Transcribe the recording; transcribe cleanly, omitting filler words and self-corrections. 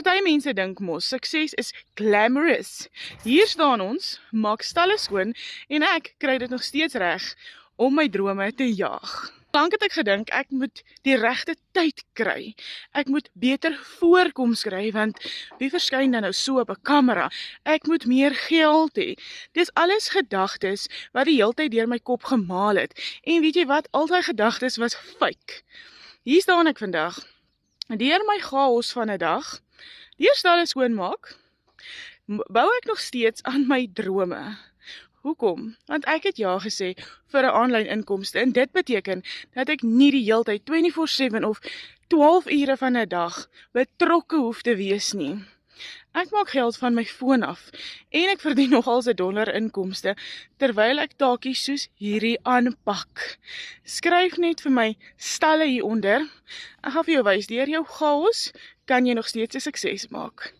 Party mense dink mos, sukses is glamorous. Hier staan ons, maak stalle skoon en ek kry dit nog steeds reg om my drome te jaag. Lank het ek gedink ek moet die regte tyd kry. Ek moet beter voorkoms kry want wie verskyn dan nou so op 'n kamera? Ek moet meer geld hê. Dis alles gedagtes wat die heeltyd deur my kop gemaal het. En weet jy wat? Al daai gedagtes was fake. Hier staan ek vandag, deur my chaos van 'n dag, deur stalle skoonmaak, bou ek nog steeds aan my drome. Hoekom? Want ek het ja gesê vir 'n aanlyn inkomste en dit beteken dat ek nie die heeltyd 24/7 of 12 ure van 'n dag betrokke hoef te wees nie. Ek maak geld van my foon af en ek verdien nogals $1 inkomste terwyl ek taakies soos hierdie aanpak. Skryf net vir my stalle hieronder. Ek gaan vir jou wys, deur jou chaos kan jy nog steeds 'n sukses maak.